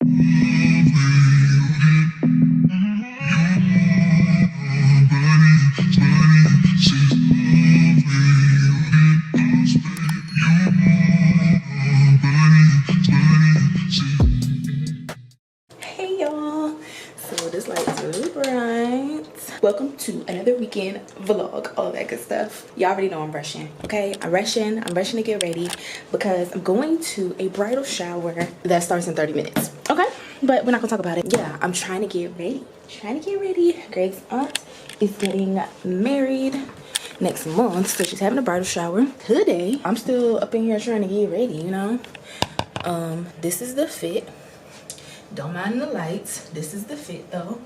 Hey y'all, so this light is really bright. Welcome to another weekend vlog, all that good stuff. Y'all already know I'm rushing, okay? I'm rushing to get ready because I'm going to a bridal shower that starts in 30 minutes, okay? But we're not gonna talk about it. Yeah, I'm trying to get ready. Greg's aunt is getting married next month, so she's having a bridal shower today. I'm still up in here trying to get ready, you know? This is the fit. Don't mind the lights. This is the fit though.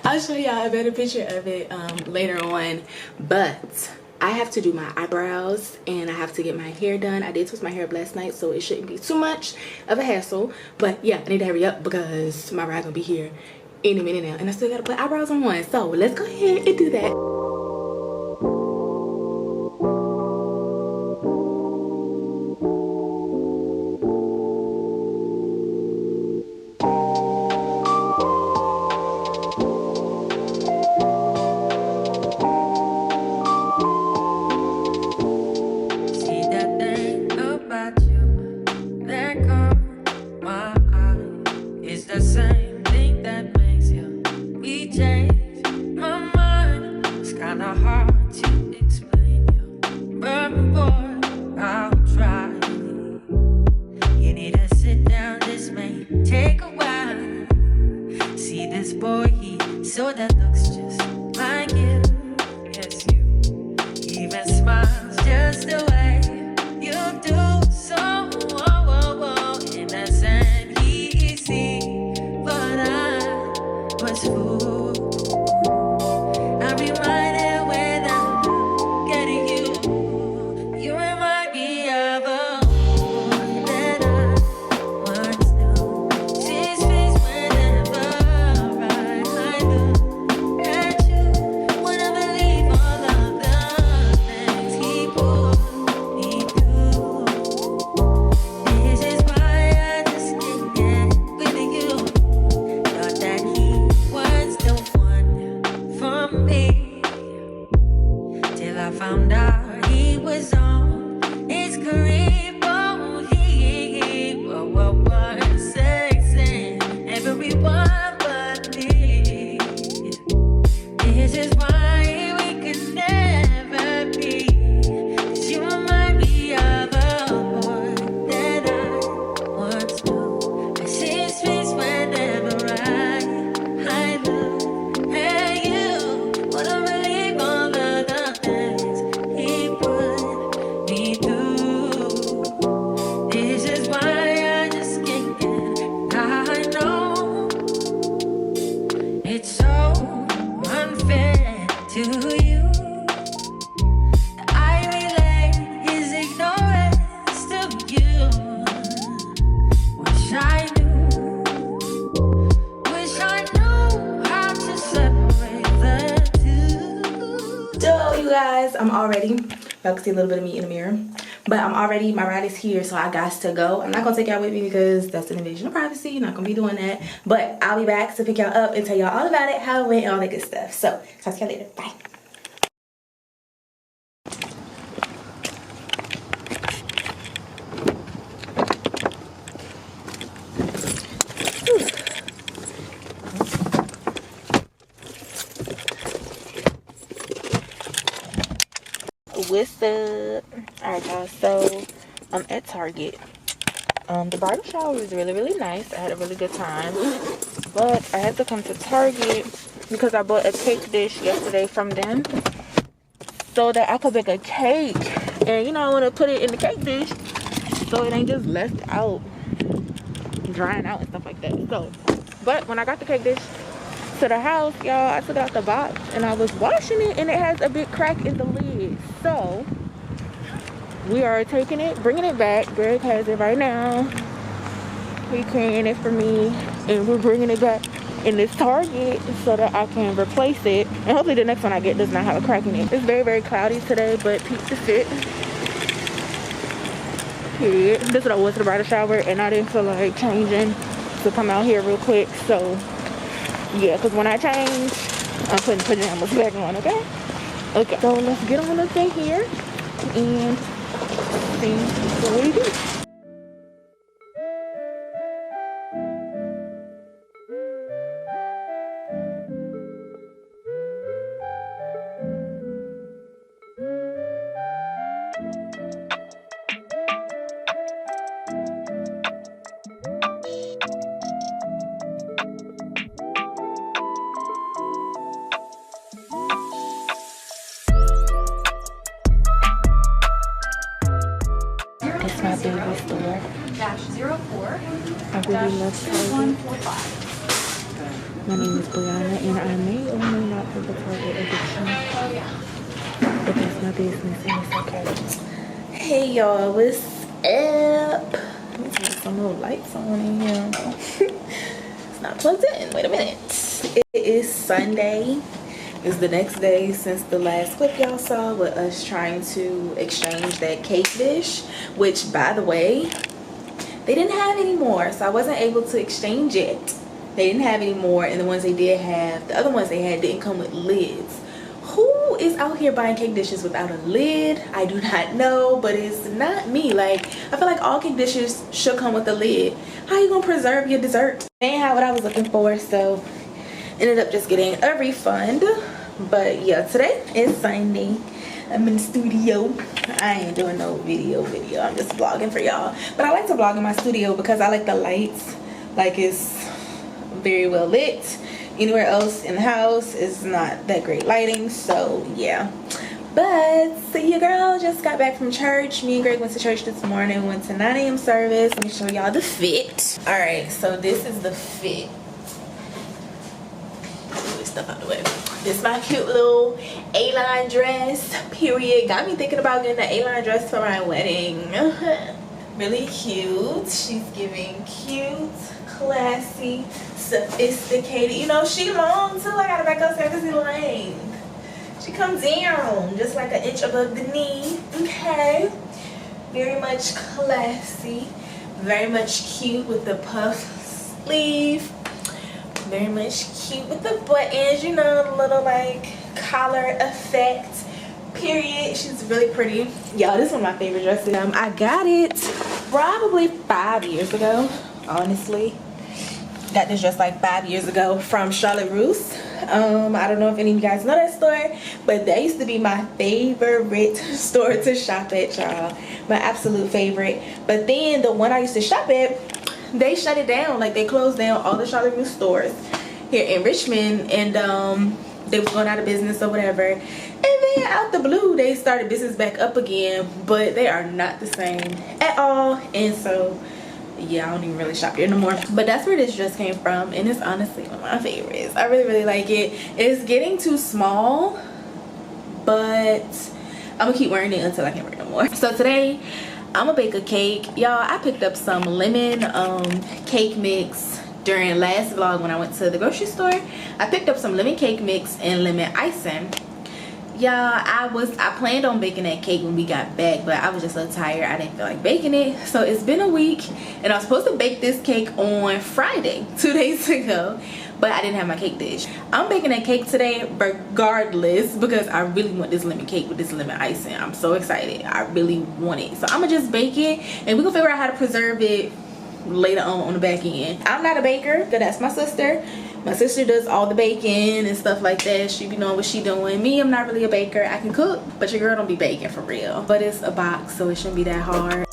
I'll show y'all a better picture of it later on, but I have to do my eyebrows and I have to get my hair done. I did twist my hair up last night, so it shouldn't be too much of a hassle, but yeah, I need to hurry up because my ride gonna be here any minute now and I still gotta put eyebrows on one, so let's go ahead and do that. So that looks just like you, yes you, even smiles just the way you do. So innocent, easy, but I was fooled. I'm reminded when I'm getting you, you remind me of a boy that I once knew. His face whenever I look. I'm already, y'all can see a little bit of me in the mirror, but I'm already, my ride is here, so I got to go. I'm not gonna take y'all with me because that's an invasion of privacy. Not gonna be doing that, but I'll be back to pick y'all up and tell y'all all about it, how it went, and all that good stuff. So talk to y'all later. Bye. What's up? Alright y'all, so I'm at Target. The bridal shower was really nice. I had a really good time, but I had to come to Target because I bought a cake dish yesterday from them so that I could bake a cake, and you know I want to put it in the cake dish so it ain't just left out drying out and stuff like that. So but when I got the cake dish to the house, y'all, I took out the box and I was washing it and it has a big crack in the lid. So we are taking it, bringing it back. Greg has it right now. He carrying it for me and we're bringing it back in this Target so that I can replace it, and hopefully the next one I get does not have a crack in it. It's very cloudy today, but peep the fit. Period. This is what I wore to the bridal shower, and I didn't feel like changing to come out here real quick. So yeah, because when I change, I'm putting pajamas back on. Okay. Okay. So let's get on up in here and see what we do. It's my favorite store. -04 I really love Target. 145. My name is Brianna, and I may or may not have a Target addiction. Oh yeah. But that's my business, and it's okay. Hey y'all, what's up? Let me turn some little lights on in here. It's not plugged in. Wait a minute. It is Sunday. It's the next day since the last clip y'all saw with us trying to exchange that cake dish, which, by the way, they didn't have any more, so I wasn't able to exchange it. They didn't have any more, and the ones they did have, the other ones they had didn't come with lids. Who is out here buying cake dishes without a lid? I do not know, but it's not me. Like, I feel like all cake dishes should come with a lid. How you gonna preserve your dessert? They ain't have what I was looking for, so ended up just getting a refund. But yeah, today is Sunday. I'm in the studio. I ain't doing no video. I'm just vlogging for y'all. But I like to vlog in my studio because I like the lights. Like, it's very well lit. Anywhere else in the house is not that great lighting, so yeah. But so your girl just got back from church. Me and Greg went to church this morning. Went to 9 a.m. service. Let me show y'all the fit. All right, so this is the fit. Stuff out the way. This is my cute little A-line dress, period. Got me thinking about getting an A-line dress for my wedding. Really cute. She's giving cute, classy, sophisticated. You know, she long too. I gotta back up so I can see the length. She comes down just like an inch above the knee. Okay. Very much classy. Very much cute with the puff sleeve. Very much cute with the buttons, you know, the little like collar effect, period. She's really pretty. Y'all, this is one of my favorite dresses. I got it probably 5 years ago, honestly. Got this dress like 5 years ago from Charlotte Russe. I don't know if any of you guys know that store, but that used to be my favorite store to shop at, y'all. My absolute favorite. But then the one I used to shop at, they shut it down. Like, they closed down all the Charlotte Russe stores here in Richmond, and they was going out of business or whatever. And then out the blue, they started business back up again, but they are not the same at all. And so yeah, I don't even really shop here no more. But that's where this dress came from, and it's honestly one of my favorites. I really like it. It's getting too small, but I'm gonna keep wearing it until I can't wear it no more. So today I'm gonna bake a cake. Y'all, I picked up some lemon cake mix during last vlog when I went to the grocery store. I picked up some lemon cake mix and lemon icing. Y'all, I planned on baking that cake when we got back, but I was just so tired I didn't feel like baking it. So it's been a week, and I was supposed to bake this cake on Friday, 2 days ago, but I didn't have my cake dish. I'm baking that cake today regardless because I really want this lemon cake with this lemon icing. I'm so excited. I really want it. So I'm gonna just bake it, and we're gonna figure out how to preserve it later on the back end. I'm not a baker, but that's my sister. My sister does all the baking and stuff like that. She be knowing what she doing. Me, I'm not really a baker. I can cook, but your girl don't be baking for real. But it's a box, so it shouldn't be that hard.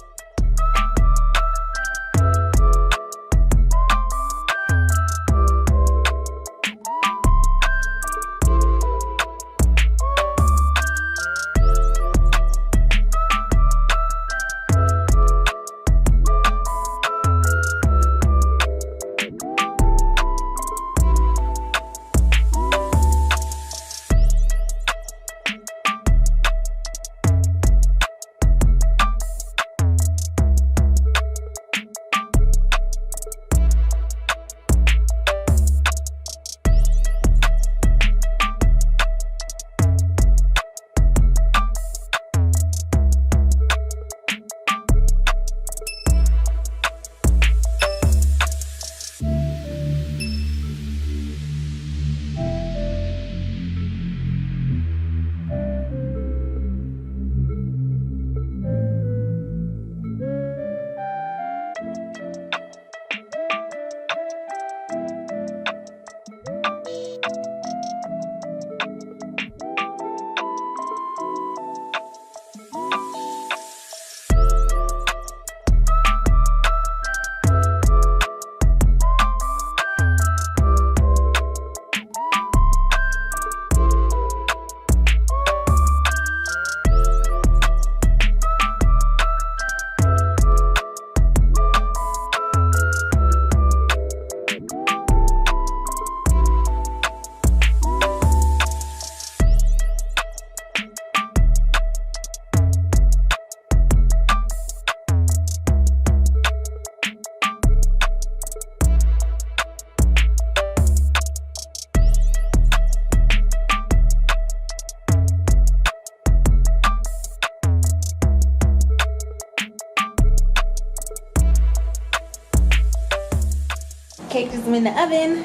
cake just went in the oven.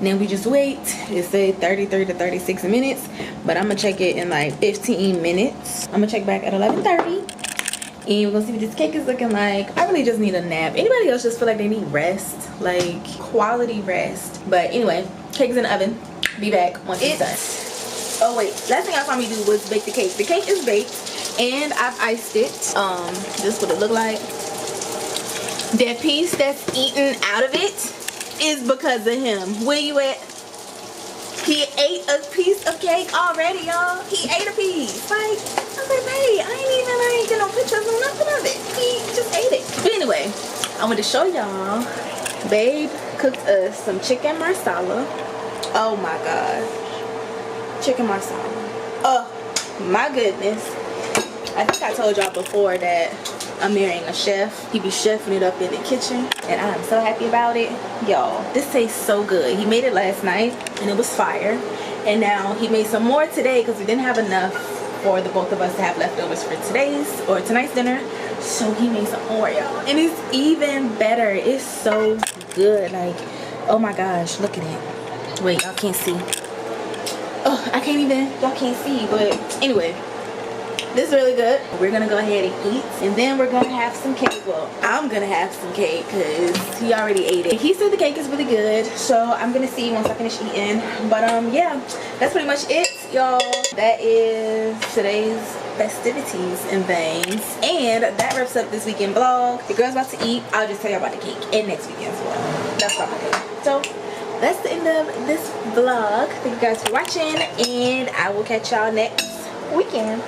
Then we just wait. It said 33 to 36 minutes, but I'm gonna check it in like 15 minutes. I'm gonna check back at 11:30, and we're gonna see what this cake is looking like. I really just need a nap. Anybody else just feel like they need rest, like quality rest? But anyway, cake's in the oven. Be back once it's done. Oh wait, last thing I saw me do was bake the cake. The cake is baked, and I've iced it. This is what it look like. That piece that's eaten out of it is because of him. Where you at? He ate a piece of cake already, y'all. He ate a piece. Like, I was like, hey, I ain't get no pictures or nothing of it. He just ate it. But anyway, I want to show y'all. Babe cooked us some chicken marsala. Oh my god. Chicken marsala. Oh my goodness. I think I told y'all before that I'm marrying a chef. He be chefing it up in the kitchen, and I'm so happy about it. Y'all, this tastes so good. He made it last night and it was fire, and now he made some more today because we didn't have enough for the both of us to have leftovers for tonight's dinner. So he made some more, y'all, and it's even better. It's so good. Like, oh my gosh, look at it. Wait, y'all can't see. Oh, I can't even, y'all can't see, but anyway, this is really good. We're gonna go ahead and eat, and then we're gonna have some cake. Well, I'm gonna have some cake because he already ate it. He said the cake is really good, so I'm gonna see once I finish eating. But yeah, that's pretty much it, y'all. That is today's festivities and things, and that wraps up this weekend vlog. The girl's about to eat. I'll just tell you about the cake and next weekend's vlog. That's what I'm gonna do. So that's the end of this vlog. Thank you guys for watching, and I will catch y'all next weekend.